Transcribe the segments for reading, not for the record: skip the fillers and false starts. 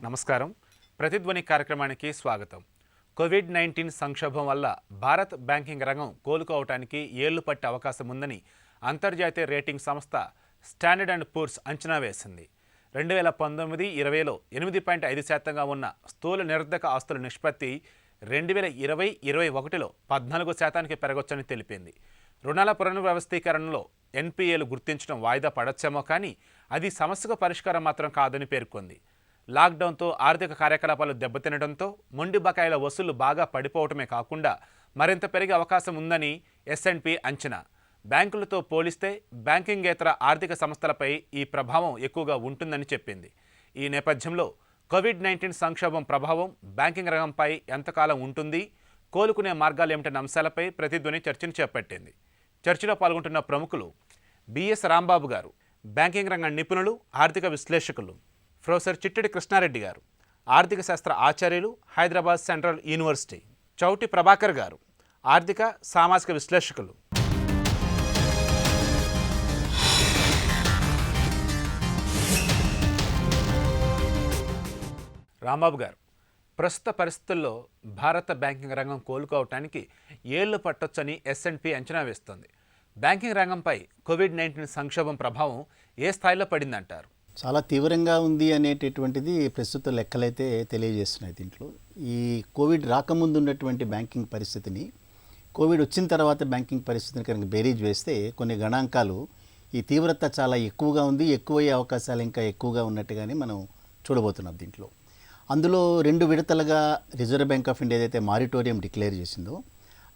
నమస్కారం. ప్రతిధ్వని కార్యక్రమానికి స్వాగతం. కోవిడ్-19 సంక్షోభం వల్ల భారత్ బ్యాంకింగ్ రంగం కోలుకోవటానికి ఏళ్లు పట్టే అవకాశం ఉందని అంతర్జాతీయ రేటింగ్ సంస్థ స్టాండర్డ్ అండ్ పూర్స్ అంచనా వేసింది. 2019-20లో 8.5%గా ఉన్న స్థూల నిరర్ధక ఆస్తుల నిష్పత్తి 2020-21లో 14%కి పెరగొచ్చని తెలిపింది. రుణాల పునర్వ్యవస్థీకరణలో ఎన్పీఏలు గుర్తించడం వాయిదా పడొచ్చేమో కానీ అది సమస్యకు పరిష్కారం మాత్రం కాదని పేర్కొంది. లాక్డౌన్తో ఆర్థిక కార్యకలాపాలు దెబ్బతినడంతో మొండి బకాయిల వసూళ్లు బాగా పడిపోవటమే కాకుండా మరింత పెరిగే అవకాశం ఉందని S&P అంచనా. బ్యాంకులతో పోలిస్తే బ్యాంకింగేతర ఆర్థిక సంస్థలపై ఈ ప్రభావం ఎక్కువగా ఉంటుందని చెప్పింది. ఈ నేపథ్యంలో కోవిడ్-19 సంక్షోభం ప్రభావం బ్యాంకింగ్ రంగంపై ఎంతకాలం ఉంటుంది, కోలుకునే మార్గాలు ఏమిటన్న అంశాలపై ప్రతిధ్వని చర్చను చేపట్టింది. చర్చలో పాల్గొంటున్న ప్రముఖులు బిఎస్ రాంబాబు గారు, బ్యాంకింగ్ రంగ నిపుణులు, ఆర్థిక విశ్లేషకులు, ప్రొఫెసర్ చిట్టడి కృష్ణారెడ్డి గారు, ఆర్థిక శాస్త్ర ఆచార్యులు, హైదరాబాద్ సెంట్రల్ యూనివర్సిటీ, చౌటి ప్రభాకర్ గారు, ఆర్థిక సామాజిక విశ్లేషకులు. రాంబాబు గారు, ప్రస్తుత పరిస్థితుల్లో భారత బ్యాంకింగ్ రంగం కోలుకోవటానికి ఏళ్లు పట్టొచ్చని S&P అంచనా వేస్తోంది. బ్యాంకింగ్ రంగంపై కోవిడ్-19 సంక్షోభం ప్రభావం ఏ స్థాయిలో పడిందంటారు? చాలా తీవ్రంగా ఉంది అనేటటువంటిది ప్రస్తుత లెక్కలైతే తెలియజేస్తున్నాయి. దీంట్లో ఈ కోవిడ్ రాకముందు ఉన్నటువంటి బ్యాంకింగ్ పరిస్థితిని, కోవిడ్ వచ్చిన తర్వాత బ్యాంకింగ్ పరిస్థితిని కనుక బేరీజ్ వేస్తే కొన్ని గణాంకాలు ఈ తీవ్రత చాలా ఎక్కువగా ఉంది, ఎక్కువయ్యే అవకాశాలు ఇంకా ఎక్కువగా ఉన్నట్టుగానే మనం చూడబోతున్నాం. దీంట్లో అందులో 2 విడతలుగా రిజర్వ్ బ్యాంక్ ఆఫ్ ఇండియా ఏదైతే మారిటోరియం డిక్లేర్ చేసిందో,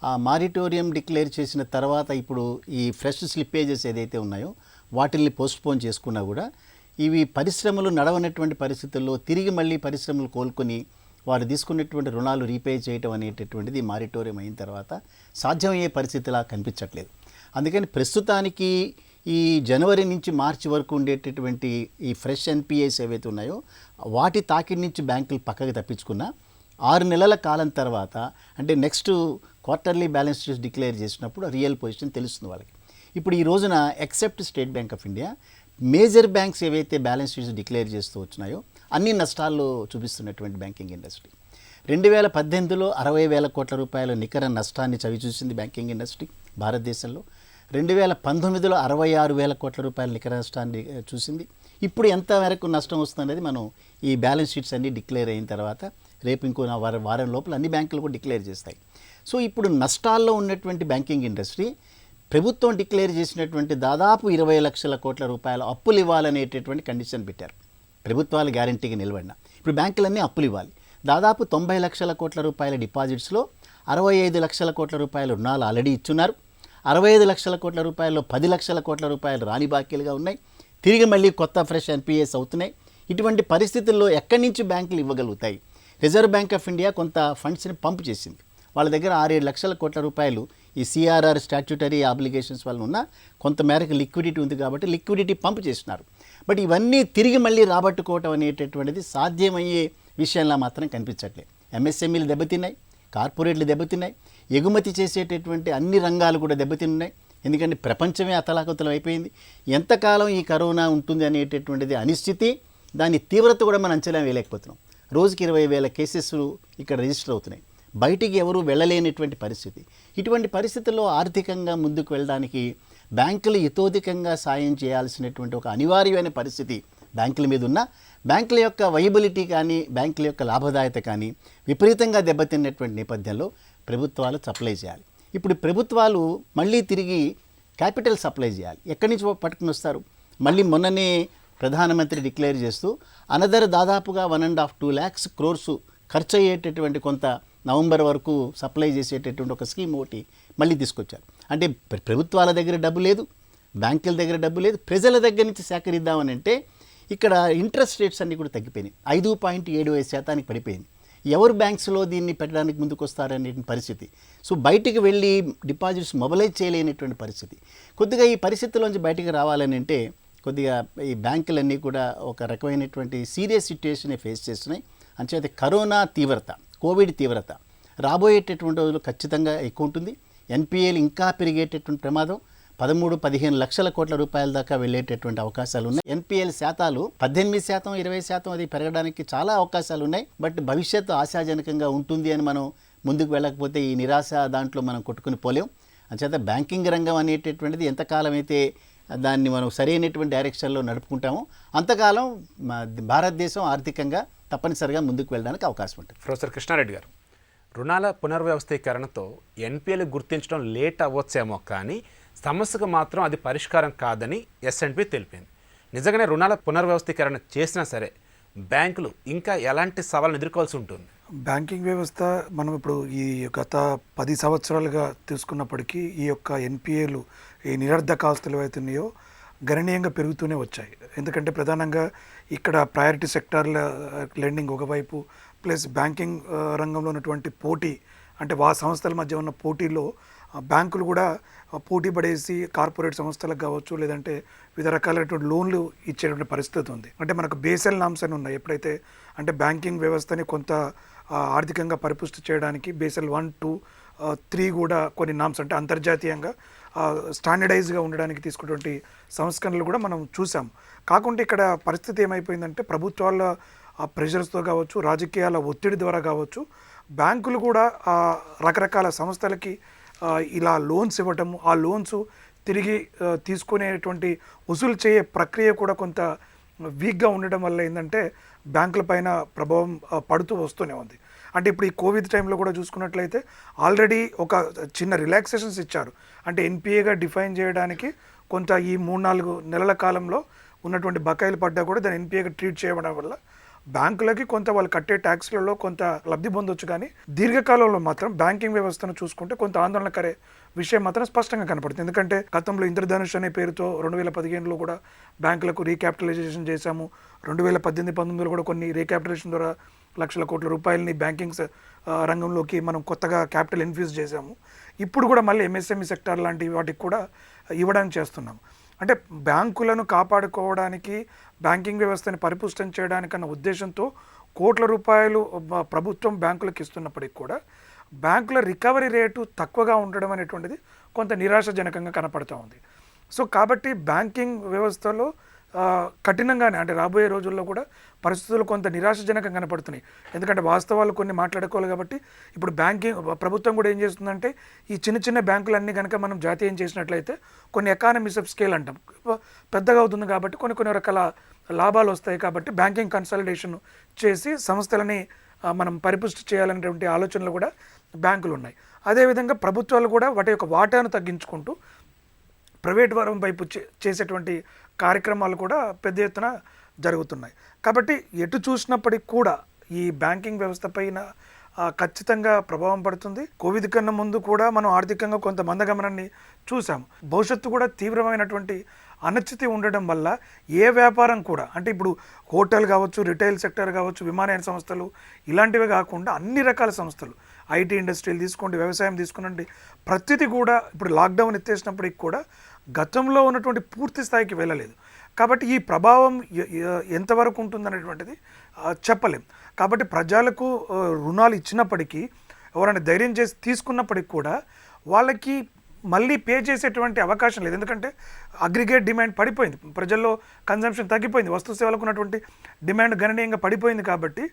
ఆ మారిటోరియం డిక్లేర్ చేసిన తర్వాత ఇప్పుడు ఈ ఫ్రెష్ స్లిప్పేజెస్ ఏదైతే ఉన్నాయో వాటిల్ని పోస్ట్పోన్ చేసుకున్నా కూడా ఇవి పరిశ్రమలు నడవనటువంటి పరిస్థితుల్లో తిరిగి మళ్ళీ పరిశ్రమలు కోలుకొని వారు తీసుకున్నటువంటి రుణాలు రీపే చేయటం అనేటటువంటిది మారిటోరియం అయిన తర్వాత సాధ్యమయ్యే పరిస్థితిలా కనిపించట్లేదు. అందుకని ప్రస్తుతానికి ఈ జనవరి నుంచి మార్చి వరకు ఉండేటటువంటి ఈ ఫ్రెష్ ఎన్పిఏస్ ఏవైతే ఉన్నాయో వాటి తాకిడి నుంచి బ్యాంకులు పక్కకు తప్పించుకున్నా 6 నెలల కాలం తర్వాత, అంటే next quarterly balance sheets declare చేసినప్పుడు రియల్ పొజిషన్ తెలుస్తుంది వాళ్ళకి. ఇప్పుడు ఈ రోజున except state bank of India major banks ఏవైతే బ్యాలెన్స్ షీట్స్ డిక్లేర్ చేస్తూ వచ్చినాయో అన్ని నష్టాల్లో చూపిస్తున్నటువంటి బ్యాంకింగ్ ఇండస్ట్రీ 2018లో 60,000 కోట్ల రూపాయల నికర నష్టాన్ని చవిచూసింది బ్యాంకింగ్ ఇండస్ట్రీ భారతదేశంలో. 2019లో 66,000 కోట్ల రూపాయల నికర నష్టాన్ని చూసింది. ఇప్పుడు ఎంత మేరకు నష్టం వస్తుందనేది మనం ఈ బ్యాలెన్స్ షీట్స్ అన్నీ డిక్లేర్ అయిన తర్వాత రేపు ఇంకో వారం లోపల అన్ని బ్యాంకులు కూడా డిక్లేర్ చేస్తాయి. సో ఇప్పుడు నష్టాల్లో ఉన్నటువంటి బ్యాంకింగ్ ఇండస్ట్రీ ప్రభుత్వం డిక్లేర్ చేసినటువంటి దాదాపు 20 లక్షల కోట్ల రూపాయల అప్పులు ఇవ్వాలనేటటువంటి కండిషన్ పెట్టారు. ప్రభుత్వాలు గ్యారంటీగా నిలబడిన ఇప్పుడు బ్యాంకులన్నీ అప్పులు ఇవ్వాలి. దాదాపు 90 లక్షల కోట్ల రూపాయల డిపాజిట్స్లో 65 లక్షల కోట్ల రూపాయల రుణాలు ఆల్రెడీ ఇచ్చున్నారు. 65 లక్షల కోట్ల రూపాయల్లో 10 లక్షల కోట్ల రూపాయలు రాని బాకీలుగా ఉన్నాయి. తిరిగి మళ్ళీ కొత్త ఫ్రెష్ ఎన్పిఎస్ అవుతున్నాయి. ఇటువంటి పరిస్థితుల్లో ఎక్కడి నుంచి బ్యాంకులు ఇవ్వగలుగుతాయి? రిజర్వ్ బ్యాంక్ ఆఫ్ ఇండియా కొంత ఫండ్స్ని పంప్ చేసింది. వాళ్ళ దగ్గర 6-7 లక్షల కోట్ల రూపాయలు ఈ సిఆర్ఆర్ స్టాట్యూటరీ ఆబ్లిగేషన్స్ వల్ల ఉన్న కొంత మేరకు లిక్విడిటీ ఉంది కాబట్టి లిక్విడిటీ పంప్ చేస్తున్నారు. బట్ ఇవన్నీ తిరిగి మళ్ళీ రాబట్టుకోవటం అనేటటువంటిది సాధ్యమయ్యే విషయంలా మాత్రం కనిపించట్లేదు. ఎంఎస్ఎంఈలు దెబ్బతిన్నాయి, కార్పొరేట్లు దెబ్బతిన్నాయి, ఎగుమతి చేసేటటువంటి అన్ని రంగాలు కూడా దెబ్బతిన్నాయి. ఎందుకంటే ప్రపంచమే అతలాకుతలం అయిపోయింది. ఎంతకాలం ఈ కరోనా ఉంటుంది అనేటటువంటిది అనిశ్చితి, దాని తీవ్రత కూడా మనం అంచనా వేయలేకపోతున్నాం. రోజుకి 20,000 కేసెస్ ఇక్కడ రిజిస్టర్ అవుతున్నాయి. బయటికి ఎవరు వెళ్ళలేనటువంటి పరిస్థితి. ఇటువంటి పరిస్థితుల్లో ఆర్థికంగా ముందుకు వెళ్ళడానికి బ్యాంకులు ఇతోధికంగా సాయం చేయాల్సినటువంటి ఒక అనివార్యమైన పరిస్థితి బ్యాంకుల మీద ఉన్న, బ్యాంకుల యొక్క వైబిలిటీ కానీ బ్యాంకుల యొక్క లాభదాయత కానీ విపరీతంగా దెబ్బతిన్నటువంటి నేపథ్యంలో ప్రభుత్వాలు సప్లై చేయాలి. ఇప్పుడు ప్రభుత్వాలు మళ్ళీ తిరిగి క్యాపిటల్ సప్లై చేయాలి. ఎక్కడి నుంచి పట్టుకుని వస్తారు? మళ్ళీ మొన్ననే ప్రధానమంత్రి డిక్లేర్ చేస్తూ అనదర్ దాదాపుగా 1.5-2 lakhs crores ఖర్చు అయ్యేటటువంటి కొంత నవంబర్ వరకు సప్లై చేసేటటువంటి ఒక స్కీమ్ ఒకటి మళ్ళీ తీసుకొచ్చారు. అంటే ప్రభుత్వాల దగ్గర డబ్బు లేదు, బ్యాంకుల దగ్గర డబ్బు లేదు, ప్రజల దగ్గర నుంచి సేకరిద్దామని అంటే ఇక్కడ ఇంట్రెస్ట్ రేట్స్ అన్నీ కూడా తగ్గిపోయినాయి. 5.75% పడిపోయింది. ఎవరు బ్యాంక్స్లో దీన్ని పెట్టడానికి ముందుకు వస్తారనే పరిస్థితి. సో బయటికి వెళ్ళి డిపాజిట్స్ మొబలైజ్ చేయలేనటువంటి పరిస్థితి. కొద్దిగా ఈ పరిస్థితిలోంచి బయటికి రావాలని అంటే కొద్దిగా ఈ బ్యాంకులన్నీ కూడా ఒక రకమైనటువంటి సీరియస్ సిచ్యుయేషన్ ఫేస్ చేస్తున్నాయి. అంచేత కరోనా తీవ్రత, కోవిడ్ తీవ్రత రాబోయేటటువంటి రోజులు ఖచ్చితంగా ఎక్కువ ఉంటుంది. ఎన్పిఏలు ఇంకా పెరిగేటటువంటి ప్రమాదం. 13-15 లక్షల కోట్ల రూపాయల దాకా వెళ్ళేటటువంటి అవకాశాలు ఉన్నాయి. ఎన్పిఎల్ శాతాలు 18%, 20% అది పెరగడానికి చాలా అవకాశాలు ఉన్నాయి. బట్ భవిష్యత్తు ఆశాజనకంగా ఉంటుంది అని మనం ముందుకు వెళ్ళకపోతే ఈ నిరాశ దాంట్లో మనం కొట్టుకుని పోలేం. అంచేత బ్యాంకింగ్ రంగం అనేటటువంటిది ఎంతకాలం అయితే దాన్ని మనం సరైనటువంటి డైరెక్షన్లో నడుపుకుంటామో అంతకాలం భారతదేశం ఆర్థికంగా తప్పనిసరిగా ముందుకు వెళ్ళడానికి అవకాశం ఉంటుంది. ప్రొఫెసర్ కృష్ణారెడ్డి గారు, రుణాల పునర్వ్యవస్థీకరణతో ఎన్పిఎల్ గుర్తించడం లేట్ అవ్వచ్చేమో కానీ సమస్యకు మాత్రం అది పరిష్కారం కాదని S&P తెలిపింది. నిజంగానే రుణాల పునర్వ్యవస్థీకరణ చేసినా సరే బ్యాంకులు ఇంకా ఎలాంటి సవాళ్ళను ఎదుర్కోవాల్సి ఉంటుంది? బ్యాంకింగ్ వ్యవస్థ మనం ఇప్పుడు ఈ గత 10 సంవత్సరాలుగా తీసుకున్నప్పటికీ ఈ యొక్క ఎన్పిఏలు, ఈ నిరర్ధక ఆస్తులు అవుతున్నాయో గణనీయంగా పెరుగుతూనే వచ్చాయి. ఎందుకంటే ప్రధానంగా ఇక్కడ ప్రయారిటీ సెక్టార్ల లెండింగ్ ఒకవైపు, ప్లస్ బ్యాంకింగ్ రంగంలో ఉన్నటువంటి పోటీ, అంటే సంస్థల మధ్య ఉన్న పోటీలో బ్యాంకులు కూడా పోటీ పడేసి కార్పొరేట్ సంస్థలకు కావచ్చు, లేదంటే వివిధ రకాలైనటువంటి లోన్లు ఇచ్చేటువంటి పరిస్థితి ఉంది. అంటే మనకు బేసెల్ నామ్స్ అని ఉన్నాయి. ఎప్పుడైతే అంటే బ్యాంకింగ్ వ్యవస్థని కొంత ఆర్థికంగా పరిపుష్టి చేయడానికి బేసెల్ 1, 2, 3 కూడా కొన్ని నామ్స్, అంటే అంతర్జాతీయంగా స్టాండర్డైజ్గా ఉండడానికి తీసుకున్నటువంటి సంస్కరణలు కూడా మనం చూసాం. కాకుండా ఇక్కడ పరిస్థితి ఏమైపోయిందంటే ప్రభుత్వాల ప్రెషర్స్తో కావచ్చు, రాజకీయాల ఒత్తిడి ద్వారా కావచ్చు, బ్యాంకులు కూడా రకరకాల సంస్థలకి ఇలా లోన్స్ ఇవ్వటము, ఆ లోన్స్ తిరిగి తీసుకునేటువంటి వసూలు చేయే ప్రక్రియ కూడా కొంత వీక్గా ఉండడం వల్ల ఏంటంటే బ్యాంకుల పైన ప్రభావం పడుతూ వస్తూనే ఉంది. అంటే ఇప్పుడు ఈ కోవిడ్ టైంలో కూడా చూసుకున్నట్లయితే ఆల్రెడీ ఒక చిన్న రిలాక్సేషన్స్ ఇచ్చారు. అంటే ఎన్పిఏగా డిఫైన్ చేయడానికి కొంత ఈ 3-4 నెలల కాలంలో ఉన్నటువంటి బకాయిలు పడ్డా కూడా దాన్ని ఎన్పిఏగా ట్రీట్ చేయడం వల్ల బ్యాంకులకి కొంత వాళ్ళు కట్టే ట్యాక్స్లలో కొంత లబ్ధి పొందొచ్చు. కానీ దీర్ఘకాలంలో మాత్రం బ్యాంకింగ్ వ్యవస్థను చూసుకుంటే కొంత ఆందోళనకరే విషయం మాత్రం స్పష్టంగా కనపడుతుంది. ఎందుకంటే గతంలో ఇంద్రధనుష్ అనే పేరుతో 2015లో కూడా బ్యాంకులకు రీక్యాపిటలైజేషన్ చేశాము. 2018-19లో కూడా కొన్ని రీక్యాపిటలైజేషన్ ద్వారా లక్షల కోట్ల రూపాయలని బ్యాంకింగ్ రంగంలోకి మనం కొత్తగా క్యాపిటల్ ఇన్ఫ్యూజ్ చేశాము. ఇప్పుడు కూడా మళ్ళీ ఎంఎస్ఎంఈ సెక్టార్ లాంటి వాటికి కూడా ఇవ్వడానికి చేస్తున్నాము. అంటే బ్యాంకులను కాపాడుకోవడానికి, బ్యాంకింగ్ వ్యవస్థని పరిపుష్టం చేయడానికన్న ఉద్దేశంతో కోట్ల రూపాయలు ప్రభుత్వం బ్యాంకులకు ఇస్తున్నప్పటికీ కూడా బ్యాంకుల రికవరీ రేటు తక్కువగా ఉండడం అనేటువంటిది కొంత నిరాశజనకంగా కనపడుతూ ఉంది. సో కాబట్టి బ్యాంకింగ్ వ్యవస్థలో కఠినంగానే, అంటే రాబోయే రోజుల్లో కూడా పరిస్థితులు కొంత నిరాశజనకంగా కనపడుతున్నాయి. ఎందుకంటే వాస్తవాలు కొన్ని మాట్లాడుకోవాలి కాబట్టి ఇప్పుడు ప్రభుత్వం కూడా ఏం చేస్తుందంటే ఈ చిన్న చిన్న బ్యాంకులన్నీ కనుక మనం జాతీయం చేసినట్లయితే కొన్ని ఎకానమీస్ ఆఫ్ స్కేల్ అంటాం, పెద్దగా అవుతుంది కాబట్టి కొన్ని రకాల లాభాలు వస్తాయి. కాబట్టి బ్యాంకింగ్ కన్సాలిడేషన్ చేసి సంస్థలని మనం పరిపుష్టి చేయాలనేటువంటి ఆలోచనలు కూడా బ్యాంకులు ఉన్నాయి. అదేవిధంగా ప్రభుత్వాలు కూడా వాటి యొక్క వాటాను తగ్గించుకుంటూ ప్రైవేట్ వరం వైపు చేసేటువంటి కార్యక్రమాలు కూడా పెద్ద ఎత్తున జరుగుతున్నాయి. కాబట్టి ఎటు చూసినప్పటికీ కూడా ఈ బ్యాంకింగ్ వ్యవస్థ పైన ఖచ్చితంగా ప్రభావం పడుతుంది. కోవిడ్ కన్నా ముందు కూడా మనం ఆర్థికంగా కొంత మందగమనాన్ని చూసాము. భవిష్యత్తు కూడా తీవ్రమైనటువంటి అనిశ్చితి ఉండడం వల్ల ఏ వ్యాపారం కూడా, అంటే ఇప్పుడు హోటల్ కావచ్చు, రిటైల్ సెక్టర్ కావచ్చు, విమానయాన సంస్థలు ఇలాంటివే కాకుండా అన్ని రకాల సంస్థలు, ఐటీ ఇండస్ట్రీలు తీసుకోండి, వ్యవసాయం తీసుకునండి, ప్రతిదీ కూడా ఇప్పుడు లాక్డౌన్ ఎత్తేసినప్పటికి కూడా గతంలో ఉన్నటువంటి పూర్తి స్థాయికి వెళ్ళలేదు. కాబట్టి ఈ ప్రభావం ఎంతవరకు ఉంటుందనేటువంటిది చెప్పలేం. కాబట్టి ప్రజలకు రుణాలు ఇచ్చినప్పటికీ, ఎవరైనా ధైర్యం చేసి తీసుకున్నప్పటికి కూడా వాళ్ళకి మళ్ళీ పే చేసేటువంటి అవకాశం లేదు. ఎందుకంటే అగ్రిగేట్ డిమాండ్ పడిపోయింది, ప్రజల్లో కన్జంప్షన్ తగ్గిపోయింది, వస్తు సేవలకు ఉన్నటువంటి డిమాండ్ గణనీయంగా పడిపోయింది. కాబట్టి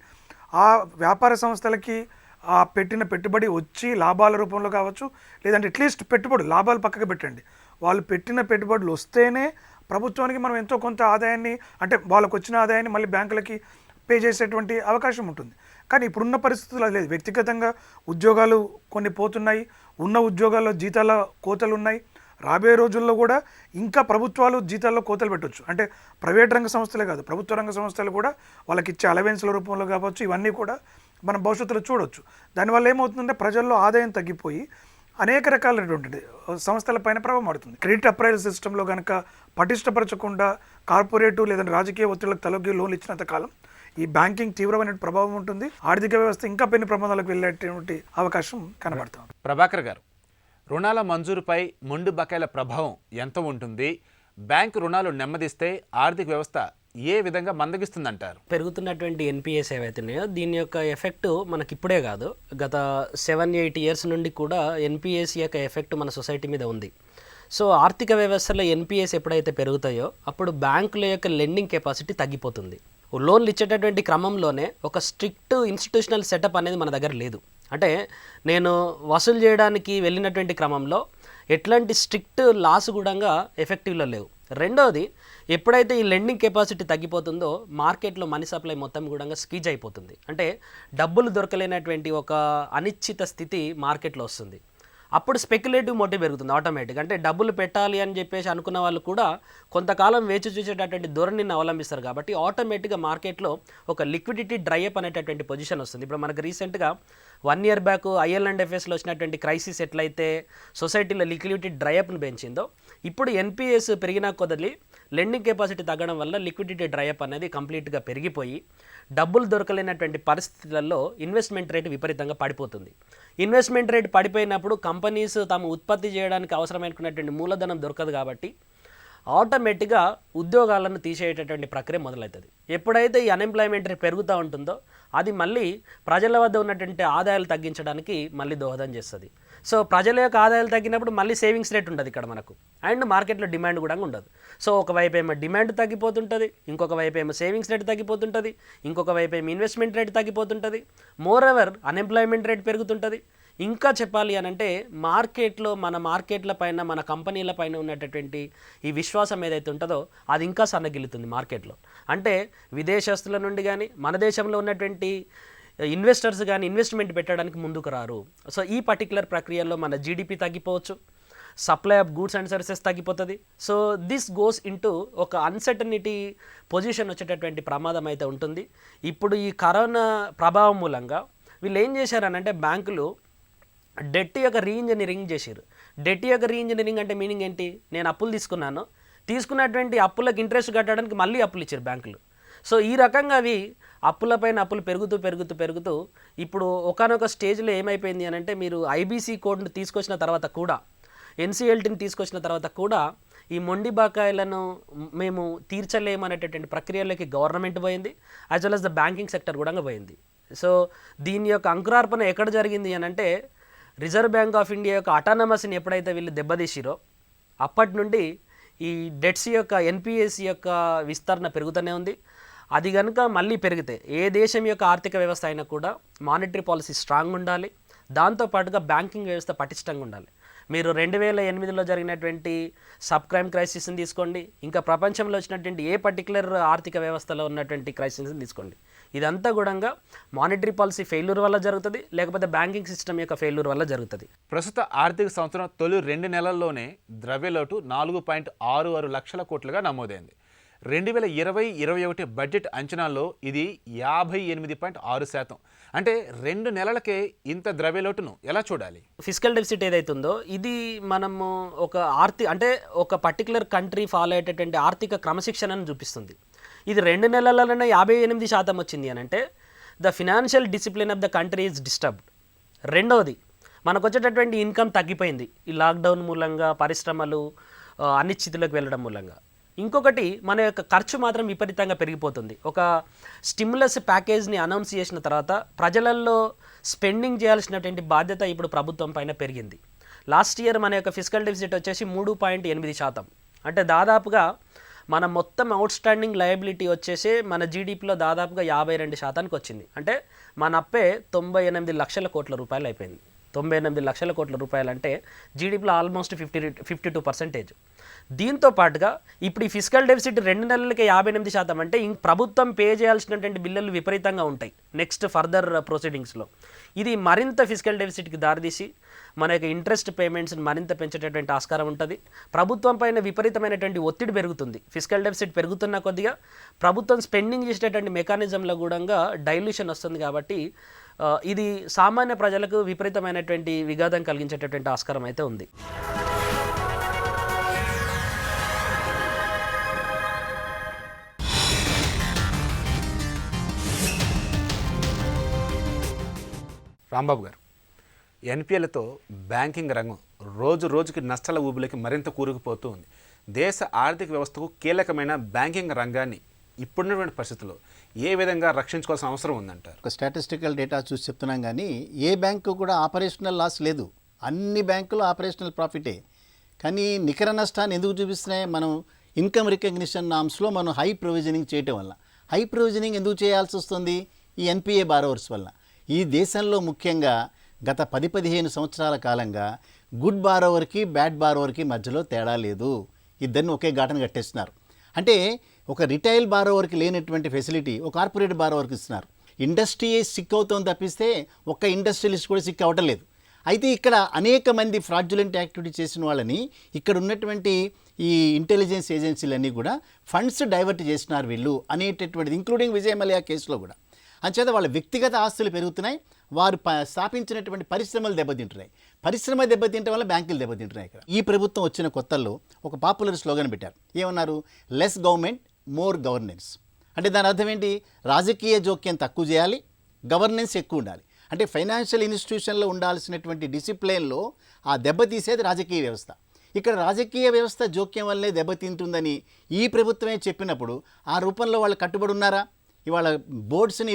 ఆ వ్యాపార సంస్థలకి ఆ పెట్టిన పెట్టుబడి వచ్చి లాభాల రూపంలో కావచ్చు, లేదంటే అట్లీస్ట్ లాభాలు పక్కకు పెట్టండి, వాళ్ళు పెట్టిన పెట్టుబడులు వస్తేనే ప్రభుత్వానికి మనం ఎంతో కొంత ఆదాయాన్ని, అంటే వాళ్ళకు వచ్చిన ఆదాయాన్ని మళ్ళీ బ్యాంకులకి పే చేసేటువంటి అవకాశం ఉంటుంది. కానీ ఇప్పుడున్న పరిస్థితులు అది లేదు. వ్యక్తిగతంగా ఉద్యోగాలు కొన్ని పోతున్నాయి, ఉన్న ఉద్యోగాల్లో జీతాల కోతలు ఉన్నాయి. రాబోయే రోజుల్లో కూడా ఇంకా ప్రభుత్వాలు జీతాల్లో కోతలు పెట్టవచ్చు. అంటే ప్రైవేట్ రంగ సంస్థలే కాదు, ప్రభుత్వ రంగ సంస్థలు కూడా వాళ్ళకి ఇచ్చే అలవెన్స్ల రూపంలో కావచ్చు, ఇవన్నీ కూడా మనం భవిష్యత్తులో చూడవచ్చు. దానివల్ల ఏమవుతుందంటే ప్రజల్లో ఆదాయం తగ్గిపోయి అనేక రకాలైనటువంటి సంస్థల పైన ప్రభావం పడుతుంది. క్రెడిట్ అప్రైజల్ సిస్టంలో కనుక పటిష్టపరచకుండా కార్పొరేటు లేదంటే రాజకీయ ఒత్తిళ్లకు తలొగ్గి లోన్లు ఇచ్చినంత కాలం ఈ బ్యాంకింగ్ తీవ్రమైన ప్రభావం ఉంటుంది. ఆర్థిక వ్యవస్థ ఇంకా పెను ప్రమాదాలకు వెళ్ళేటువంటి అవకాశం కనబడుతుంది. ప్రభాకర్ గారు, రుణాల మంజూరుపై మొండి బకాయిల ప్రభావం ఎంత ఉంటుంది? బ్యాంకు రుణాలు నెమ్మదిస్తే ఆర్థిక వ్యవస్థ ఏ విధంగా మందగిస్తుందంటారు? పెరుగుతున్నటువంటి ఎన్పిఎస్ ఏవైతున్నాయో దీని యొక్క ఎఫెక్ట్ మనకి ఇప్పుడే కాదు, గత 7-8 ఇయర్స్ నుండి కూడా ఎన్పిఎస్ యొక్క ఎఫెక్ట్ మన సొసైటీ మీద ఉంది. సో ఆర్థిక వ్యవస్థలో ఎన్పిఎస్ ఎప్పుడైతే పెరుగుతాయో అప్పుడు బ్యాంకుల యొక్క లెండింగ్ కెపాసిటీ తగ్గిపోతుంది. లోన్లు ఇచ్చేటటువంటి క్రమంలోనే ఒక స్ట్రిక్ట్ ఇన్స్టిట్యూషనల్ సెటప్ అనేది మన దగ్గర లేదు. అంటే నేను వసూలు చేయడానికి వెళ్ళినటువంటి క్రమంలో ఎట్లాంటి స్ట్రిక్ట్ లాస్ కూడా ఎఫెక్టివ్లో లేవు. రెండోది, ఎప్పుడైతే ఈ లెండింగ్ కెపాసిటీ తగ్గిపోతుందో మార్కెట్లో మనీ సప్లై మొత్తం కూడా స్క్వీజ్ అయిపోతుంది. అంటే డబ్బులు దొరకలేనటువంటి ఒక అనిశ్చిత స్థితి మార్కెట్లో వస్తుంది. అప్పుడు స్పెక్యులేటివ్ మోటివ్ పెరుగుతుంది ఆటోమేటిక్. అంటే డబ్బులు పెట్టాలి అని చెప్పేసి అనుకున్న వాళ్ళు కూడా కొంతకాలం వేచి చూసేటటువంటి ధోరణిని అవలంబిస్తారు. కాబట్టి ఆటోమేటిక్గా మార్కెట్లో ఒక లిక్విడిటీ డ్రైఅప్ అనేటటువంటి పొజిషన్ వస్తుంది. ఇప్పుడు మనకు రీసెంట్గా 1 year బ్యాక్ IL&FSలో వచ్చినటువంటి క్రైసిస్ ఎట్లయితే సొసైటీలో లిక్విడిటీ డ్రైఅప్ను పెంచిందో, ఇప్పుడు ఎన్పిఎస్ పెరిగిన కొద్దీ లెండింగ్ కెపాసిటీ తగ్గడం వల్ల లిక్విడిటీ డ్రైఅప్ అనేది కంప్లీట్గా పెరిగిపోయి డబ్బులు దొరకలేనటువంటి పరిస్థితులలో ఇన్వెస్ట్మెంట్ రేట్ విపరీతంగా పడిపోతుంది. ఇన్వెస్ట్మెంట్ రేట్ పడిపోయినప్పుడు కంపెనీస్ తాము ఉత్పత్తి చేయడానికి అవసరమైనటువంటి మూలధనం దొరకదు. కాబట్టి ఆటోమేటిక్గా ఉద్యోగాలను తీసేటటువంటి ప్రక్రియ మొదలవుతుంది. ఎప్పుడైతే ఈ అన్ఎంప్లాయ్మెంట్ రేట్ పెరుగుతూ ఉంటుందో అది మళ్ళీ ప్రజల వద్ద ఉన్నటువంటి ఆదాయాలు తగ్గించడానికి మళ్ళీ దోహదం చేస్తుంది. సో ప్రజల యొక్క ఆదాయాలు తగ్గినప్పుడు మళ్ళీ సేవింగ్స్ రేట్ ఉండదు ఇక్కడ మనకు, అండ్ మార్కెట్లో డిమాండ్ కూడా ఉండదు. సో ఒకవైపు ఏమో డిమాండ్ తగ్గిపోతుంటుంది, ఇంకొక వైపు ఏమో సేవింగ్స్ రేట్ తగ్గిపోతుంటుంది, ఇంకొక వైపు ఏమో ఇన్వెస్ట్మెంట్ రేట్ తగ్గిపోతుంటుంది. మోర్ ఎవర్ అన్ఎంప్లాయ్మెంట్ రేట్ పెరుగుతుంటుంది. ఇంకా చెప్పాలి అని అంటే మార్కెట్లో మన మార్కెట్ల పైన మన కంపెనీల పైన ఉన్నటువంటి ఈ విశ్వాసం ఏదైతే ఉంటుందో అది ఇంకా సన్నగిల్లుతుంది మార్కెట్లో. అంటే విదేశస్తుల నుండి కానీ మన దేశంలో ఉన్నటువంటి ఇన్వెస్టర్స్ కానీ ఇన్వెస్ట్మెంట్ పెట్టడానికి ముందుకు రారు. సో ఈ పర్టికులర్ ప్రక్రియలో మన జీడిపి తగ్గిపోవచ్చు, supply of goods and services తగ్గిపోతుంది. సో దిస్ గోస్ ఇంటూ ఒక అన్సర్టనిటీ పొజిషన్ వచ్చేటటువంటి ప్రమాదం అయితే ఉంటుంది. ఇప్పుడు ఈ కరోనా ప్రభావం మూలంగా వీళ్ళు ఏం చేశారనంటే బ్యాంకులు డెట్ యొక్క రీఇంజనీరింగ్ చేశారు. డెట్ యొక్క రీఇంజనీరింగ్ అంటే మీనింగ్ ఏంటి? నేను అప్పులు తీసుకున్నటువంటి అప్పులకు ఇంట్రెస్ట్ కట్టడానికి మళ్ళీ అప్పులు ఇచ్చారు బ్యాంకులు. సో ఈ రకంగా అవి అప్పులపైన అప్పులు పెరుగుతూ ఇప్పుడు ఒకానొక స్టేజ్లో ఏమైపోయింది అని అంటే, మీరు ఐబీసీ కోడ్ను తీసుకొచ్చిన తర్వాత కూడా, ఎన్సీఎల్టీని తీసుకొచ్చిన తర్వాత కూడా ఈ మొండి బకాయిలను మేము తీర్చలేమనేటటువంటి ప్రక్రియలోకి గవర్నమెంట్ పోయింది, as well as the banking sector కూడా పోయింది. సో దీని యొక్క అంకురార్పణ ఎక్కడ జరిగింది అని అంటే, రిజర్వ్ బ్యాంక్ ఆఫ్ ఇండియా యొక్క అటానమస్ని ఎప్పుడైతే వీళ్ళు దెబ్బతీసిరో అప్పటి నుండి ఈ డెట్స్ యొక్క ఎన్పిఎస్ యొక్క విస్తరణ పెరుగుతూనే ఉంది. అది కనుక మళ్ళీ పెరిగితే ఏ దేశం యొక్క ఆర్థిక వ్యవస్థ అయినా కూడా మానిటరీ పాలసీ స్ట్రాంగ్ ఉండాలి, దాంతోపాటుగా బ్యాంకింగ్ వ్యవస్థ పటిష్టంగా ఉండాలి. మీరు 2008లో జరిగినటువంటి సబ్ ప్రైమ్ క్రైసిస్ని తీసుకోండి, ఇంకా ప్రపంచంలో వచ్చినటువంటి ఏ పర్టికులర్ ఆర్థిక వ్యవస్థలో ఉన్నటువంటి క్రైసిస్ని తీసుకోండి, ఇదంతా కూడా మానిటరీ పాలసీ ఫెయిల్యూర్ వల్ల జరుగుతుంది, లేకపోతే బ్యాంకింగ్ సిస్టమ్ యొక్క ఫెయిల్యూర్ వల్ల జరుగుతుంది. ప్రస్తుత ఆర్థిక సంవత్సరం తొలి 2 నెలల్లోనే ద్రవ్యలోటు 4.66 లక్షల కోట్లుగా నమోదైంది. 2020-21 బడ్జెట్ అంచనాల్లో ఇది 58.6%. అంటే 2 నెలలకే ఇంత ద్రవ్యలోటును ఎలా చూడాలి? ఫిజికల్ డెఫిసిట్ ఏదైతుందో ఇది మనము ఒక అంటే ఒక పర్టికులర్ కంట్రీ ఫాలో అయ్యేటటువంటి ఆర్థిక క్రమశిక్షణను చూపిస్తుంది. ఇది 2 నెలలలోనే 58% వచ్చింది అని అంటే the financial discipline of the country is disturbed. రెండవది, మనకు వచ్చేటటువంటి ఇన్కమ్ తగ్గిపోయింది ఈ లాక్డౌన్ మూలంగా, పరిశ్రమలు అనిశ్చితులకు వెళ్ళడం మూలంగా. ఇంకొకటి, మన యొక్క ఖర్చు మాత్రం విపరీతంగా పెరిగిపోతుంది. ఒక స్టిమ్యులస్ ప్యాకేజ్ని అనౌన్స్ చేసిన తర్వాత ప్రజలలో స్పెండింగ్ చేయాల్సినటువంటి బాధ్యత ఇప్పుడు ప్రభుత్వం పైన పెరిగింది. లాస్ట్ ఇయర్ మన యొక్క ఫిజికల్ డెఫిసిట్ వచ్చేసి 3.8%. అంటే దాదాపుగా మన మొత్తం అవుట్ స్టాండింగ్ లయబిలిటీ వచ్చేసి మన జీడిపిలో దాదాపుగా 52% వచ్చింది. అంటే మన అప్పే 98 లక్షల కోట్ల రూపాయలు అయిపోయింది. 98 లక్షల కోట్ల రూపాయలు అంటే జీడిపిలో ఆల్మోస్ట్ 52%. దీంతో పాటుగా ఇప్పుడు ఈ ఫిజికల్ డెఫిసిట్ 2 నెలలకే 58% అంటే ప్రభుత్వం పే చేయాల్సినటువంటి బిల్లులు విపరీతంగా ఉంటాయి నెక్స్ట్ ఫర్దర్ ప్రొసీడింగ్స్లో. ఇది మరింత ఫిజికల్ డెఫిసిట్కి దారితీసి మన యొక్క ఇంట్రెస్ట్ పేమెంట్స్ని మరింత పెంచేటటువంటి ఆస్కారం ఉంటుంది. ప్రభుత్వం పైన విపరీతమైనటువంటి ఒత్తిడి పెరుగుతుంది. ఫిజికల్ డెఫిసిట్ పెరుగుతున్న కొద్దిగా ప్రభుత్వం స్పెండింగ్ చేసేటటువంటి మెకానిజంలో కూడా డైల్యూషన్ వస్తుంది. కాబట్టి ఇది సామాన్య ప్రజలకు విపరీతమైనటువంటి విఘాతం కలిగించేటటువంటి ఆస్కారం అయితే ఉంది. రాంబాబు గారు, ఎన్పిఎల్తో బ్యాంకింగ్ రంగం రోజు రోజుకి నష్టాల ఊబిలోకి మరింత కూరుకుపోతూ ఉంది. దేశ ఆర్థిక వ్యవస్థకు కీలకమైన బ్యాంకింగ్ రంగాన్ని ఇప్పుడున్నటువంటి పరిస్థితుల్లో ఏ విధంగా రక్షించుకోవాల్సిన అవసరం ఉందంటారు? ఒక స్టాటిస్టికల్ డేటా చూసి చెప్తున్నాం, కానీ ఏ బ్యాంకు కూడా ఆపరేషనల్ లాస్ లేదు. అన్ని బ్యాంకులు ఆపరేషనల్ ప్రాఫిటే. కానీ నికర నష్టాన్ని ఎందుకు చూపిస్తున్నాయి? మనం ఇన్కమ్ రికగ్నిషన్ నామ్స్లో మనం హై ప్రొవిజనింగ్ చేయటం వల్ల. హై ప్రొవిజనింగ్ ఎందుకు చేయాల్సి వస్తుంది? ఈ ఎన్పిఏ బారోవర్స్ వల్ల. ఈ దేశంలో ముఖ్యంగా గత 10-15 సంవత్సరాల కాలంగా గుడ్ బారోవర్కి బ్యాడ్ బారోవర్కి మధ్యలో తేడా లేదు. ఇద్దరిని ఒకే ఘాటను కట్టేస్తున్నారు. అంటే ఒక రిటైల్ బారోవర్కి లేనటువంటి ఫెసిలిటీ ఒక కార్పొరేట్ బారోవర్కి ఇస్తున్నారు. ఇండస్ట్రీ సిక్ అవుతుంది తప్పిస్తే ఒక్క ఇండస్ట్రియలిస్ట్ కూడా సిక్ అవ్వటం లేదు. అయితే ఇక్కడ అనేక మంది ఫ్రాడ్యులెంట్ యాక్టివిటీ చేసిన వాళ్ళని ఇక్కడ ఉన్నటువంటి ఈ ఇంటెలిజెన్స్ ఏజెన్సీలన్నీ కూడా ఫండ్స్ డైవర్ట్ చేసినారు వీళ్ళు అనేటటువంటిది, ఇంక్లూడింగ్ విజయ్ మల్యా కేసులో కూడా. అంచేత వాళ్ళ వ్యక్తిగత ఆస్తులు పెరుగుతున్నాయి, వారు స్థాపించినటువంటి పరిశ్రమలు దెబ్బతింటున్నాయి. పరిశ్రమ దెబ్బతింటం వల్ల బ్యాంకులు దెబ్బతింటున్నాయి. ఇక్కడ ఈ ప్రభుత్వం వచ్చిన కొత్తల్లో ఒక పాపులర్ స్లోగన్ పెట్టారు. ఏమన్నారు? Less government more governance. అంటే దాని అర్థం ఏంటి? రాజకీయ జోక్యం తక్కువ చేయాలి, గవర్నెన్స్ ఎక్కువ ఉండాలి. అంటే ఫైనాన్షియల్ ఇన్స్టిట్యూషన్లో ఉండాల్సినటువంటి డిసిప్లిన్లో ఆ దెబ్బతీసేది రాజకీయ వ్యవస్థ. ఇక్కడ రాజకీయ వ్యవస్థ జోక్యం వల్లే దెబ్బతింటుందని ఈ ప్రభుత్వమే చెప్పినప్పుడు ఆ రూపంలో వాళ్ళు కట్టుబడి ఉన్నారా? ఇవాళ బోర్డ్స్ని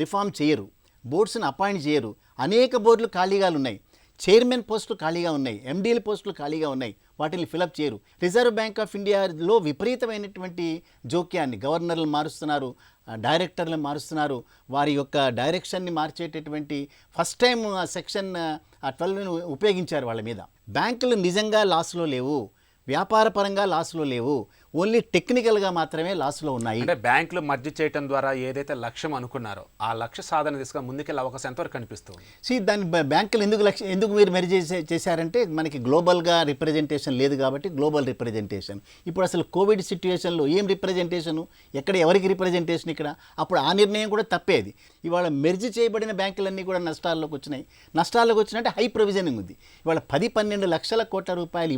రిఫార్మ్ చేయరు, బోర్డ్స్ని అపాయింట్ చేయరు. అనేక బోర్డులు ఖాళీగా ఉన్నాయి, చైర్మన్ పోస్టులు ఖాళీగా ఉన్నాయి, ఎండీల పోస్టులు ఖాళీగా ఉన్నాయి, వాటిని ఫిలప్ చేయరు. రిజర్వ్ బ్యాంక్ ఆఫ్ ఇండియాలో విపరీతమైనటువంటి జోక్యాన్ని గవర్నర్లు మారుస్తున్నారు, డైరెక్టర్లు మారుస్తున్నారు. వారి యొక్క డైరెక్షన్ని మార్చేటటువంటి ఫస్ట్ టైం సెక్షన్ 12ని ఉపయోగించారు వాళ్ళ మీద. బ్యాంకులు నిజంగా లాస్లో లేవు, వ్యాపారపరంగా లాస్లో లేవు, ఓన్లీ టెక్నికల్గా మాత్రమే లాస్లో ఉన్నాయి. అంటే బ్యాంకులు మర్జీ చేయడం ద్వారా ఏదైతే లక్ష్యం అనుకున్నారో ఆ లక్ష్య సాధన దిశగా ముందుకెళ్ళే అవకాశం ఎంతవరకు కనిపిస్తుంది? దాని బ్యాంకులు ఎందుకు మీరు మెరి చేశారంటే మనకి గ్లోబల్గా రిప్రజెంటేషన్ లేదు కాబట్టి గ్లోబల్ రిప్రజెంటేషన్. ఇప్పుడు అసలు కోవిడ్ సిచ్యువేషన్లో ఏం రిప్రజెంటేషను, ఎక్కడ ఎవరికి రిప్రజెంటేషన్ ఇక్కడ? అప్పుడు ఆ నిర్ణయం కూడా తప్పేది. ఇవాళ మెర్జ్ చేయబడిన బ్యాంకులన్నీ కూడా నష్టాల్లోకి వచ్చినాయి. నష్టాల్లోకి వచ్చినట్టే హై ప్రొవిజనింగ్ ఉంది. ఇవాళ 10-12 లక్షల కోట్ల రూపాయలు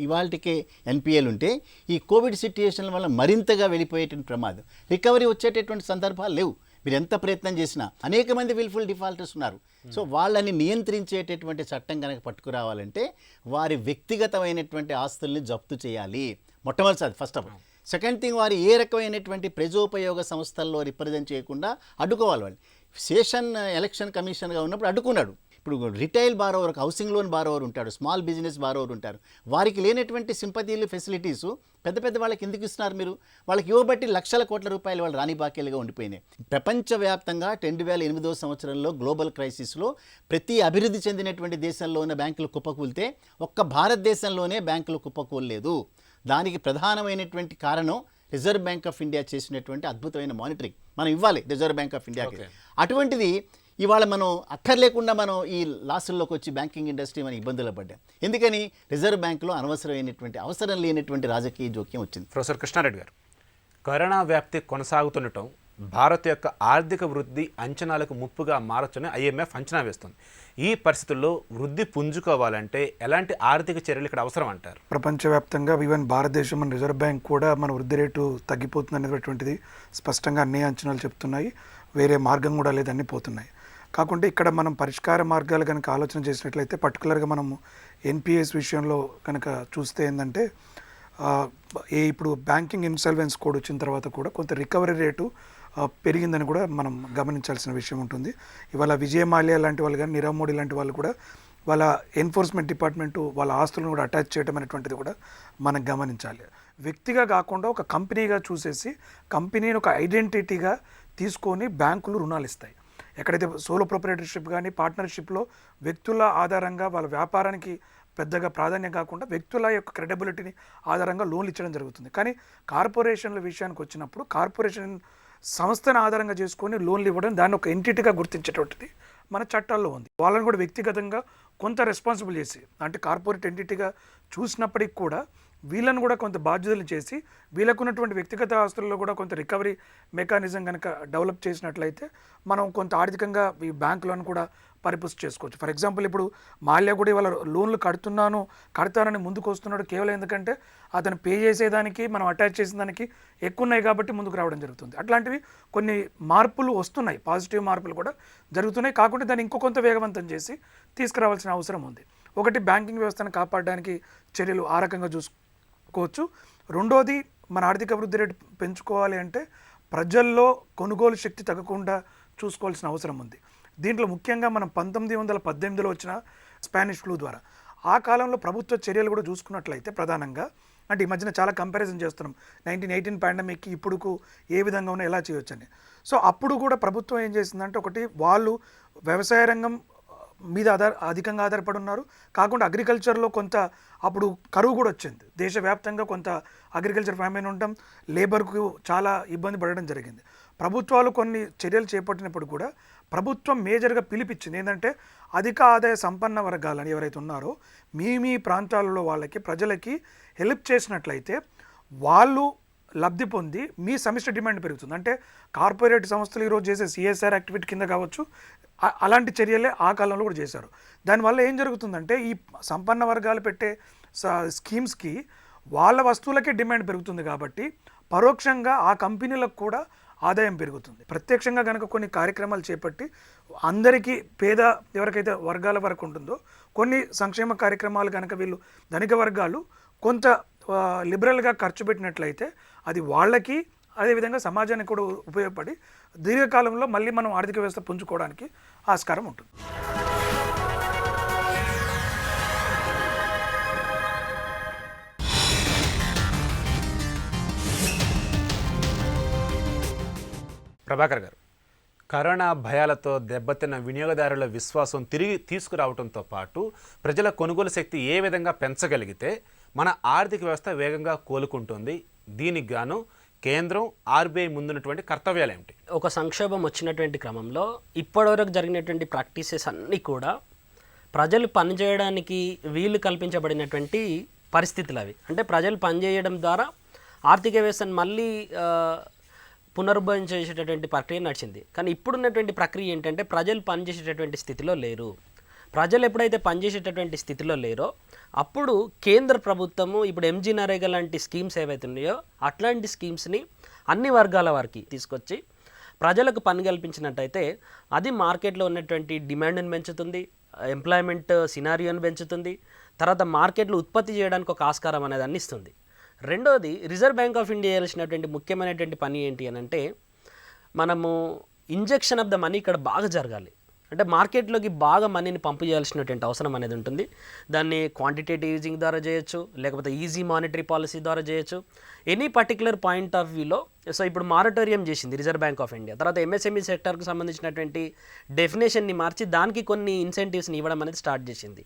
ఇవాళకే ఎన్పిఏలు ఉంటే ఈ కోవిడ్ సిట్యుయేషన్ వల్ల మరింతగా వెళ్ళిపోయేటువంటి ప్రమాదం. రికవరీ వచ్చేటటువంటి సందర్భాలు లేవు. మీరు ఎంత ప్రయత్నం చేసినా అనేక మంది విల్ఫుల్ డిఫాల్టర్స్ ఉన్నారు. సో వాళ్ళని నియంత్రించేటటువంటి చట్టం కనుక పట్టుకురావాలంటే వారి వ్యక్తిగతమైనటువంటి ఆస్తుల్ని జప్తు చేయాలి మొట్టమొదటిసారి, first of all. Second thing, వారు ఏ రకమైనటువంటి ప్రజోపయోగ సంస్థల్లో రిప్రజెంట్ చేయకుండా అడ్డుకోవాలి. వాళ్ళు సెషన్ ఎలక్షన్ కమిషన్గా ఉన్నప్పుడు అడ్డుకున్నాడు. ఇప్పుడు retail borrower, housing loan borrower ఉంటాడు, స్మాల్ బిజినెస్ బారోవర్ ఉంటారు. వారికి లేనటువంటి సింపతీలు, ఫెసిలిటీసు పెద్ద పెద్ద వాళ్ళకి ఎందుకు ఇస్తున్నారు మీరు? వాళ్ళకి ఇవ్వబట్టి లక్షల కోట్ల రూపాయలు వాళ్ళు రాణి బాకీలుగా ఉండిపోయినాయి. ప్రపంచవ్యాప్తంగా 2008వ సంవత్సరంలో గ్లోబల్ క్రైసిస్లో ప్రతి అభివృద్ధి చెందినటువంటి దేశంలో ఉన్న బ్యాంకులు కుప్పకూలితే ఒక్క భారతదేశంలోనే బ్యాంకులు కుప్పకూలలేదు. దానికి ప్రధానమైనటువంటి కారణం రిజర్వ్ బ్యాంక్ ఆఫ్ ఇండియా చేసినటువంటి అద్భుతమైన మానిటరింగ్. మనం ఇవ్వాలి రిజర్వ్ బ్యాంక్ ఆఫ్ ఇండియాకి. అటువంటిది ఇవాళ మనం అక్కర్లేకుండా మనం ఈ లాసుల్లోకి వచ్చి బ్యాంకింగ్ ఇండస్ట్రీ మనం ఇబ్బందులు పడ్డాం. ఎందుకని? రిజర్వ్ బ్యాంకులో అవసరం లేనటువంటి రాజకీయ జోక్యం వచ్చింది. ప్రొఫెసర్ కృష్ణారెడ్డి గారు, కరోనా వ్యాప్తి కొనసాగుతుండటం భారత్ యొక్క ఆర్థిక వృద్ధి అంచనాలకు ముప్పుగా మారొచ్చని ఐఎంఎఫ్ అంచనా వేస్తుంది. ఈ పరిస్థితుల్లో వృద్ధి పుంజుకోవాలంటే ఎలాంటి ఆర్థిక చర్యలు ఇక్కడ అవసరం అంటారు? ప్రపంచవ్యాప్తంగా ఈవెన్ భారతదేశం మన రిజర్వ్ బ్యాంక్ కూడా మన వృద్ధి రేటు తగ్గిపోతుంది అనేటువంటిది స్పష్టంగా అన్ని అంచనాలు చెప్తున్నాయి. వేరే మార్గం కూడా లేదన్నీ పోతున్నాయి. కాకుంటే ఇక్కడ మనం పరిష్కార మార్గాలు కనుక ఆలోచన చేసినట్లయితే పర్టికులర్గా మనము ఎన్పిఎస్ విషయంలో కనుక చూస్తే ఏంటంటే ఇప్పుడు బ్యాంకింగ్ ఇన్సాల్వెన్స్ కోడ్ వచ్చిన తర్వాత కూడా కొంత రికవరీ రేటు పెరిగిందని కూడా మనం గమనించాల్సిన విషయం ఉంటుంది. ఇవాళ విజయ్ మాల్యా లాంటి వాళ్ళు కానీ నీరవ్ మోడీ లాంటి వాళ్ళు కూడా వాళ్ళ ఎన్ఫోర్స్మెంట్ డిపార్ట్మెంటు వాళ్ళ ఆస్తులను కూడా అటాచ్ చేయడం అనేటువంటిది కూడా మనం గమనించాలి. వ్యక్తిగా కాకుండా ఒక కంపెనీగా చూసేసి కంపెనీని ఒక ఐడెంటిటీగా తీసుకొని బ్యాంకులు రుణాలు ఇస్తాయి. ఎక్కడైతే సోలో ప్రొపరేటర్షిప్ కానీ పార్ట్నర్షిప్లో వ్యక్తుల ఆధారంగా వాళ్ళ వ్యాపారానికి పెద్దగా ప్రాధాన్యం కాకుండా వ్యక్తుల యొక్క క్రెడిబిలిటీని ఆధారంగా లోన్లు ఇచ్చడం జరుగుతుంది. కానీ కార్పొరేషన్ల విషయానికి వచ్చినప్పుడు కార్పొరేషన్ సంస్థను ఆధారంగా చేసుకొని లోన్లు ఇవ్వడం, దాన్ని ఒక ఎంటిటీగా గుర్తించేటువంటిది మన చట్టాల్లో ఉంది. వాళ్ళని కూడా వ్యక్తిగతంగా కొంత రెస్పాన్సిబుల్ చేసి, అంటే కార్పొరేట్ ఎంటిటీగా చూసినప్పటికి కూడా వీళ్ళను కూడా కొంత బాధ్యతలు చేసి వీళ్ళకున్నటువంటి వ్యక్తిగత ఆస్తుల్లో కూడా కొంత రికవరీ మెకానిజం కనుక డెవలప్ చేసినట్లయితే మనం కొంత ఆర్థికంగా ఈ బ్యాంకులను కూడా పరిపుష్టి చేసుకోవచ్చు. ఫర్ ఎగ్జాంపుల్ ఇప్పుడు మాల్యా కూడా ఇవాళ లోన్లు కడతానని ముందుకు వస్తున్నాడు కేవలం ఎందుకంటే అతను పే చేసేదానికి మనం అటాచ్ చేసిన దానికి ఎక్కువ ఉన్నాయి కాబట్టి ముందుకు రావడం జరుగుతుంది. అట్లాంటివి కొన్ని మార్పులు వస్తున్నాయి, పాజిటివ్ మార్పులు కూడా జరుగుతున్నాయి. కాకుండా దాన్ని ఇంకో కొంత వేగవంతం చేసి తీసుకురావాల్సిన అవసరం ఉంది. ఒకటి, బ్యాంకింగ్ వ్యవస్థను కాపాడడానికి చర్యలు ఆ రకంగా చూసుకోవచ్చు. రెండోది, మన ఆర్థిక వృద్ధి రేటు పెంచుకోవాలి అంటే ప్రజల్లో కొనుగోలు శక్తి తగ్గకుండా చూసుకోవాల్సిన అవసరం ఉంది. దీంట్లో ముఖ్యంగా మనం 1918లో వచ్చిన స్పానిష్ ఫ్లూ ద్వారా ఆ కాలంలో ప్రభుత్వ చర్యలు కూడా చూసుకున్నట్లయితే ప్రధానంగా అంటే ఈ మధ్యన చాలా కంపారిజన్ చేస్తున్నాం 1918 పాండమిక్కి ఇప్పుడుకు ఏ విధంగా ఉన్నా ఎలా చేయొచ్చని. సో అప్పుడు కూడా ప్రభుత్వం ఏం చేసిందంటే ఒకటి వాళ్ళు వ్యవసాయ రంగం మీద అధికంగా ఆధారపడి ఉన్నారు. కాకుండా అగ్రికల్చర్లో కొంత అప్పుడు కరువు కూడా వచ్చింది. దేశవ్యాప్తంగా కొంత అగ్రికల్చర్ ఫ్యామిలీ ఉండటం, లేబర్కు చాలా ఇబ్బంది పడడం జరిగింది. ప్రభుత్వాలు కొన్ని చర్యలు చేపట్టినప్పుడు కూడా ప్రభుత్వం మేజర్గా పిలిపించింది ఏంటంటే అధిక ఆదాయ సంపన్న వర్గాలని ఎవరైతే ఉన్నారో మీ ప్రాంతాలలో వాళ్ళకి ప్రజలకి హెల్ప్ చేసినట్లయితే వాళ్ళు లబ్ధి పొంది మీ సమిష్టి డిమాండ్ పెరుగుతుంది. అంటే కార్పొరేట్ సంస్థలు ఈరోజు చేసే సిఎస్ఆర్ యాక్టివిటీ కింద కావచ్చు, అలాంటి చర్యలే ఆ కాలంలో కూడా చేశారు. దానివల్ల ఏం జరుగుతుందంటే ఈ సంపన్న వర్గాలు పెట్టే స్కీమ్స్కి వాళ్ళ వస్తువులకే డిమాండ్ పెరుగుతుంది కాబట్టి పరోక్షంగా ఆ కంపెనీలకు కూడా ఆదాయం పెరుగుతుంది. ప్రత్యక్షంగా కనుక కొన్ని కార్యక్రమాలు చేపట్టి అందరికీ పేద ఎవరికైతే వర్గాల వరకు ఉంటుందో కొన్ని సంక్షేమ కార్యక్రమాలు కనుక వీళ్ళు ధనిక వర్గాలు కొంత లిబరల్గా ఖర్చు పెట్టినట్లయితే అది వాళ్ళకి అదేవిధంగా సమాజానికి కూడా ఉపయోగపడి దీర్ఘకాలంలో మళ్ళీ మనం ఆర్థిక వ్యవస్థ పుంజుకోవడానికి ఆస్కారం ఉంటుంది. ప్రభాకర్ గారు, కరోనా భయాలతో దెబ్బతిన్న వినియోగదారుల విశ్వాసం తిరిగి తీసుకురావడంతో పాటు ప్రజల కొనుగోలు శక్తి ఏ విధంగా పెంచగలిగితే మన ఆర్థిక వ్యవస్థ వేగంగా కోలుకుంటుంది, దీనికి గాను కేంద్రం ఆర్బీఐ ముందున్నటువంటి కర్తవ్యాలు ఏమిటి? ఒక సంక్షోభం వచ్చినటువంటి క్రమంలో ఇప్పటివరకు జరిగినటువంటి ప్రాక్టీసెస్ అన్నీ కూడా ప్రజలు పనిచేయడానికి వీలు కల్పించబడినటువంటి పరిస్థితులు అవి. అంటే ప్రజలు పనిచేయడం ద్వారా ఆర్థిక వ్యవస్థను మళ్ళీ పునరుద్ధరించేటటువంటి ప్రక్రియ నడిచింది. కానీ ఇప్పుడున్నటువంటి ప్రక్రియ ఏంటంటే ప్రజలు పనిచేసేటటువంటి స్థితిలో లేరు. ప్రజలు ఎప్పుడైతే పనిచేసేటటువంటి స్థితిలో లేరో అప్పుడు కేంద్ర ప్రభుత్వము ఇప్పుడు ఎంజీ నరేగా లాంటి స్కీమ్స్ ఏవైతే ఉన్నాయో అట్లాంటి స్కీమ్స్ని అన్ని వర్గాల వారికి తీసుకొచ్చి ప్రజలకు పని కల్పించినట్టయితే అది మార్కెట్లో ఉన్నటువంటి డిమాండ్ని పెంచుతుంది, ఎంప్లాయ్మెంట్ సినారియోని పెంచుతుంది, తర్వాత మార్కెట్లో ఉత్పత్తి చేయడానికి ఒక ఆస్కారం అనేది అందిస్తుంది. రెండోది, రిజర్వ్ బ్యాంక్ ఆఫ్ ఇండియా చేయాల్సినటువంటి ముఖ్యమైనటువంటి పని ఏంటి అని అంటే మనము ఇంజెక్షన్ ఆఫ్ ద మనీ ఇక్కడ బాగా జరగాలి. అంటే మార్కెట్లోకి బాగా మనీని పంపు చేయాల్సినటువంటి అవసరం అనేది ఉంటుంది. దాన్ని క్వాంటిటేటివ్ ఈజింగ్ ద్వారా చేయొచ్చు, లేకపోతే ఈజీ మానిటరీ పాలసీ ద్వారా చేయొచ్చు. ఎనీ పర్టికులర్ పాయింట్ ఆఫ్ వ్యూలో సో ఇప్పుడు మారటోరియం చేసింది రిజర్వ్ బ్యాంక్ ఆఫ్ ఇండియా. తర్వాత ఎంఎస్ఎంఈ సెక్టర్కి సంబంధించినటువంటి డెఫినేషన్ని మార్చి దానికి కొన్ని ఇన్సెంటివ్స్ని ఇవ్వడం అనేది స్టార్ట్ చేసింది.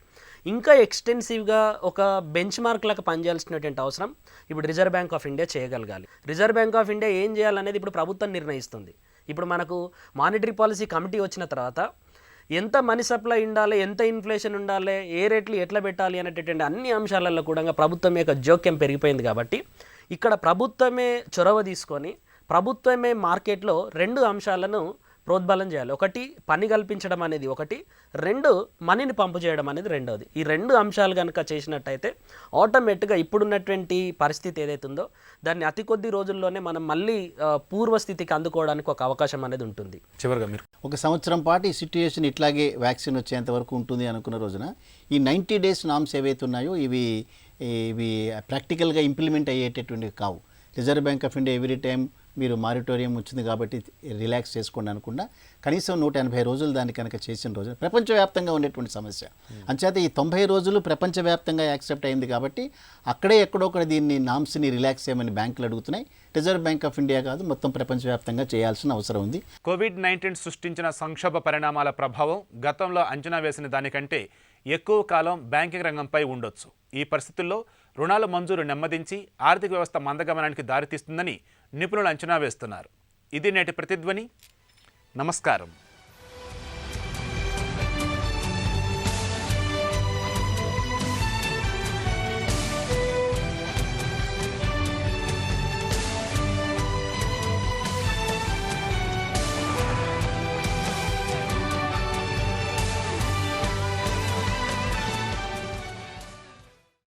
ఇంకా ఎక్స్టెన్సివ్గా ఒక బెంచ్ మార్క్ లాగా పనిచేయాల్సినటువంటి అవసరం ఇప్పుడు రిజర్వ్ బ్యాంక్ ఆఫ్ ఇండియా చేయగలగాలి. రిజర్వ్ బ్యాంక్ ఆఫ్ ఇండియా ఏం చేయాలనేది ఇప్పుడు ప్రభుత్వం నిర్ణయిస్తుంది. ఇప్పుడు మనకు మానిటరీ పాలసీ కమిటీ వచ్చిన తర్వాత ఎంత మనీ సప్లై ఉండాలి, ఎంత ఇన్ఫ్లేషన్ ఉండాలి, ఏ రేట్లు ఎట్లా పెట్టాలి అనేటటువంటి అన్ని అంశాలలో కూడా ప్రభుత్వం యొక్క జోక్యం పెరిగిపోయింది. కాబట్టి ఇక్కడ ప్రభుత్వమే చొరవ తీసుకొని ప్రభుత్వమే మార్కెట్లో రెండు అంశాలను ప్రోద్బలం చేయాలి. ఒకటి పని కల్పించడం అనేది ఒకటి, రెండు మనీని పంపు చేయడం అనేది రెండవది. ఈ రెండు అంశాలు కనుక చేసినట్టయితే ఆటోమేటిక్గా ఇప్పుడున్నటువంటి పరిస్థితి ఏదైతే ఉందో దాన్ని అతి కొద్ది రోజుల్లోనే మనం మళ్ళీ పూర్వస్థితికి అందుకోవడానికి ఒక అవకాశం అనేది ఉంటుంది. చివరిగా మీరు ఒక సంవత్సరం పాటు ఈ సిట్యుయేషన్ ఇట్లాగే వ్యాక్సిన్ వచ్చేంత వరకు ఉంటుంది అనుకున్న రోజున ఈ 90 days నామ్స్ ఏవైతే ఉన్నాయో ఇవి ప్రాక్టికల్గా ఇంప్లిమెంట్ అయ్యేటటువంటివి కావు. Reserve bank of India every time మీరు మారిటోరియం వచ్చింది కాబట్టి రిలాక్స్ చేసుకోండి అనుకున్నా కనీసం 180 రోజులు దాన్ని కనుక చేసిన రోజు ప్రపంచవ్యాప్తంగా ఉండేటువంటి సమస్య. అంచేత ఈ 90 రోజులు ప్రపంచవ్యాప్తంగా యాక్సెప్ట్ అయింది కాబట్టి అక్కడే ఎక్కడొక్కడ దీన్ని నామ్స్ని రిలాక్స్ చేయమని బ్యాంకులు అడుగుతున్నాయి. రిజర్వ్ బ్యాంక్ ఆఫ్ ఇండియా కాదు, మొత్తం ప్రపంచవ్యాప్తంగా చేయాల్సిన అవసరం ఉంది. కోవిడ్-19 సృష్టించిన సంక్షోభ పరిణామాల ప్రభావం గతంలో అంచనా వేసిన దానికంటే ఎక్కువ కాలం బ్యాంకింగ్ రంగంపై ఉండొచ్చు. ఈ పరిస్థితుల్లో రుణాల మంజూరు నెమ్మదించి ఆర్థిక వ్యవస్థ మందగమనానికి దారితీస్తుందని నిపుణులు అంచనా వేస్తున్నారు. ఇది నేటి ప్రతిధ్వని. నమస్కారం.